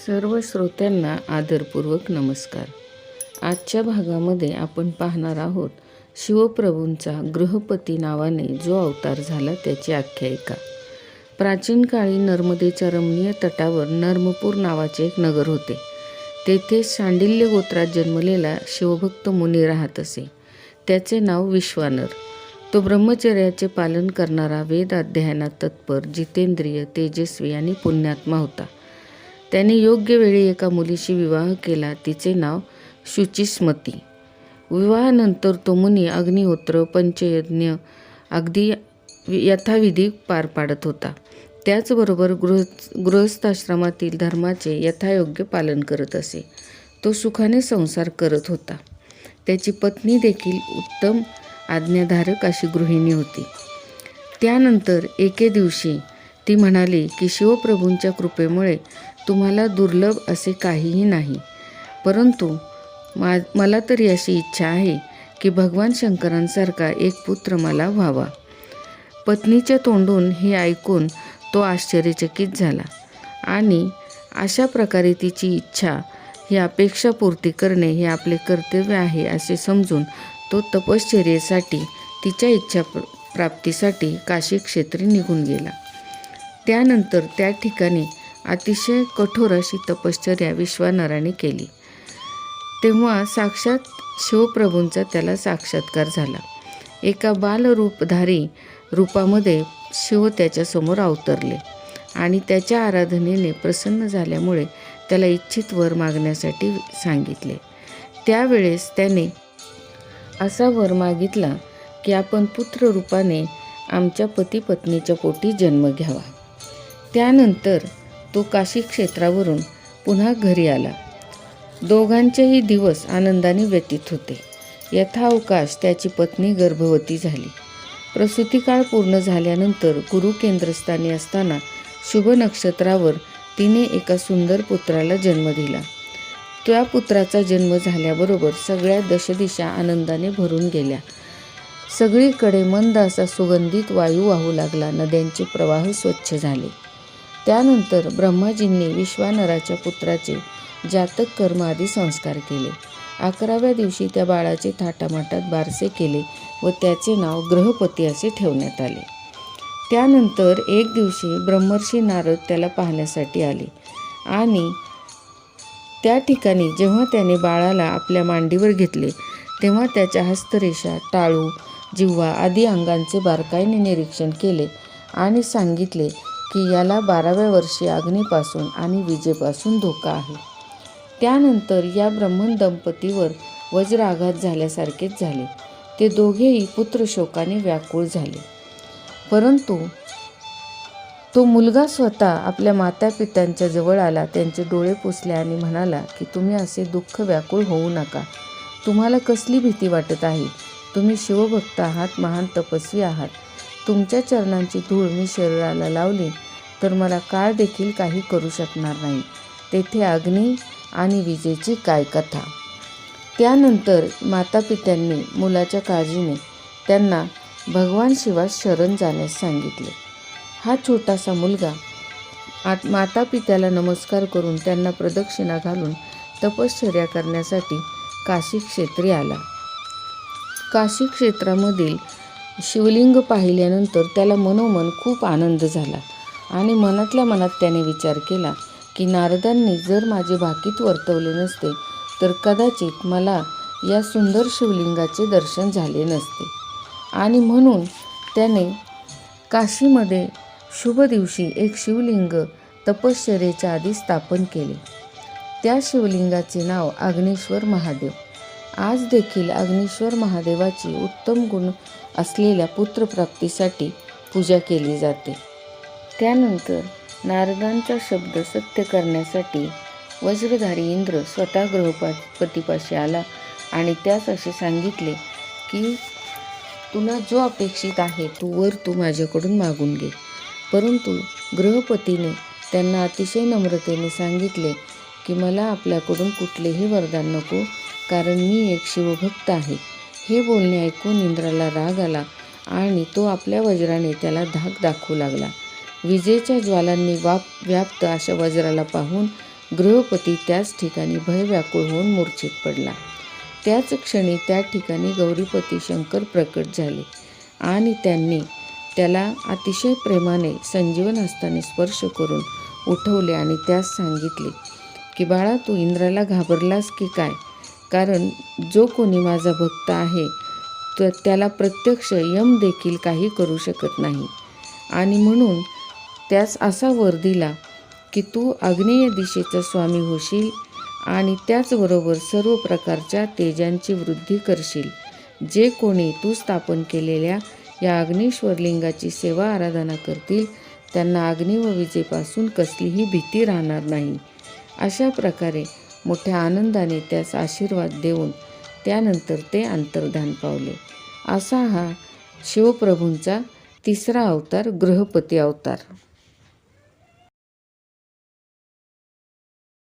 सर्व श्रोत्यांना आदरपूर्वक नमस्कार. आजच्या भागामध्ये आपण पाहणार आहोत शिवप्रभूंचा गृहपती नावाने जो अवतार झाला त्याची आख्यायिका. प्राचीन काळी नर्मदेच्या रमणीय तटावर नर्मपूर नावाचे एक नगर होते. तेथे शांडिल्य गोत्रात जन्मलेला शिवभक्त मुनी राहत असे. त्याचे नाव विश्वानर. तो ब्रह्मचर्याचे पालन करणारा, वेद अध्ययनात तत्पर, जितेंद्रिय, तेजस्वी आणि पुण्यात्मा होता. त्याने योग्य वेळी एका मुलीशी विवाह केला. तिचे नाव शुचिस्मती. विवाहानंतर तो मुनी अग्निहोत्र, पंचयज्ञ अगदी यथाविधी पार पाडत होता. त्याचबरोबर गृहस्थाश्रमातील धर्माचे यथायोग्य पालन करत असे. तो सुखाने संसार करत होता. त्याची पत्नी देखील उत्तम आज्ञाधारक अशी गृहिणी होती. त्यानंतर एके दिवशी ती म्हणाली की शिवप्रभूंच्या कृपेमुळे तुम्हाला दुर्लभ असे काहीही नाही, परंतु मला तरी अशी इच्छा आहे की भगवान शंकरांसारखा एक पुत्र मला व्हावा. पत्नीच्या तोंडून हे ऐकून तो आश्चर्यचकित झाला आणि अशा प्रकारे तिची इच्छा ही अपेक्षापूर्ती करणे हे आपले कर्तव्य आहे असे समजून तो तपश्चर्येसाठी, तिच्या इच्छा प्राप्तीसाठी काशी क्षेत्री निघून गेला. त्यानंतर त्या ठिकाणी अतिशय कठोर अशी तपश्चर्या विश्वानराने केली. तेव्हा साक्षात शिवप्रभूंचा त्याला साक्षात्कार झाला. एका बालरूपधारी रूपामध्ये शिव त्याच्यासमोर अवतरले आणि त्याच्या आराधनेने प्रसन्न झाल्यामुळे त्याला इच्छित वर मागण्यासाठी सांगितले. त्यावेळेस त्याने असा वर मागितला की आपण पुत्र रूपाने आमच्या पती पत्नीच्या पोटी जन्म घ्यावा. त्यानंतर तो काशी क्षेत्रावरून पुन्हा घरी आला. दोघांचेही दिवस आनंदाने व्यतीत होते. यथावकाश त्याची पत्नी गर्भवती झाली. प्रसूतिकाळ पूर्ण झाल्यानंतर गुरु केंद्रस्थानी असताना शुभ नक्षत्रावर तिने एका सुंदर पुत्राला जन्म दिला. त्या पुत्राचा जन्म झाल्याबरोबर सगळ्या दशदिशा आनंदाने भरून गेल्या. सगळीकडे मंद असा सुगंधित वायू वाहू लागला. नद्यांचे प्रवाह स्वच्छ झाले. त्यानंतर ब्रह्माजींनी विश्वानराच्या पुत्राचे जातक कर्म आदी संस्कार केले. 11व्या दिवशी त्या बाळाचे थाटामाटात बारसे केले व त्याचे नाव गृहपती असे ठेवण्यात आले. त्यानंतर एक दिवशी ब्रह्मर्षी नारद त्याला पाहण्यासाठी आले आणि त्या ठिकाणी जेव्हा त्याने बाळाला आपल्या मांडीवर घेतले तेव्हा त्याच्या हस्तरेषा, टाळू, जिव्हा आदी अंगांचे बारकाईने निरीक्षण केले आणि सांगितले की याला 12व्या वर्षी अग्नीपासून आणि विजेपासून धोका आहे. त्यानंतर या ब्राह्मण दंपतीवर वज्राघात झाल्यासारखेच झाले. ते दोघेही पुत्रशोकाने व्याकुळ झाले. परंतु तो मुलगा स्वतः आपल्या मातापित्यांच्या जवळ आला, त्यांचे डोळे पुसले आणि म्हणाला की तुम्ही असे दुःख व्याकुळ होऊ नका. तुम्हाला कसली भीती वाटत आहे? तुम्ही शिवभक्त आहात, महान तपस्वी आहात. तुमच्या चरणांची धूळ मी शरीराला लावली तर मला काळ देखील काही करू शकणार नाही. तेथे अग्नी आणि विजेची काय कथा. त्यानंतर मातापित्यांनी मुलाच्या काळजीने त्यांना भगवान शिवास शरण जाण्यास सांगितले. हा छोटासा मुलगा मातापित्याला नमस्कार करून त्यांना प्रदक्षिणा घालून तपश्चर्या करण्यासाठी काशी क्षेत्री आला. काशी क्षेत्रामधील शिवलिंग पाहिल्यानंतर त्याला मनोमन खूप आनंद झाला आणि मनातल्या मनात त्याने विचार केला की नारदांनी जर माझे भाकीत वर्तवले नसते तर कदाचित मला या सुंदर शिवलिंगाचे दर्शन झाले नसते. आणि म्हणून त्याने काशीमध्ये शुभ दिवशी एक शिवलिंग तपश्चर्येच्या आधी स्थापन केले. त्या शिवलिंगाचे नाव अग्नीश्वर महादेव. आज देखील अग्नीश्वर महादेवाची उत्तम गुण असलेल्या पुत्रप्राप्तीसाठी पूजा केली जाते. त्यानंतर नारदांचा शब्द सत्य करण्यासाठी वज्रधारी इंद्र स्वतः गृहपतीपाशी आला आणि त्यास असे सांगितले की तुला जो अपेक्षित आहे तू माझ्याकडून मागून घे. परंतु गृहपतीने त्यांना अतिशय नम्रतेने सांगितले की मला आपल्याकडून कुठलेही वरदान नको, कारण मी एक शिवभक्त आहे. हे बोलणे ऐकून इंद्राला राग आला आणि तो आपल्या वज्राने त्याला धाक दाखवू लागला. विजेच्या ज्वालांनी व्याप्त अशा वज्राला पाहून गृहपती त्याच ठिकाणी भयव्याकुळ होऊन मूर्छित पडला. त्याच क्षणी त्या ठिकाणी गौरीपती शंकर प्रकट झाले आणि त्यांनी त्याला अतिशय प्रेमाने संजीवन हस्ताने स्पर्श करून उठवले आणि त्यास सांगितले की बाळा, तू इंद्राला घाबरलास की काय? कारण जो कोणी माझा भक्त आहे तर त्याला प्रत्यक्ष यम देखील काही करू शकत नाही. आणि म्हणून त्यास असा वर दिला की तू आग्नेय दिशेचा स्वामी होशील आणि त्याचबरोबर सर्व प्रकारच्या तेजांची वृद्धी करशील. जे कोणी तू स्थापन केलेल्या या अग्नीश्वर लिंगाची सेवा आराधना करतील त्यांना अग्नी व विजेपासून कसलीही भीती राहणार नाही. अशा प्रकारे मोठ्या आनंदाने त्यास आशीर्वाद देऊन त्यानंतर ते अंतर्धान पावले. असा हा शिवप्रभूंचा तिसरा अवतार, गृहपती अवतार.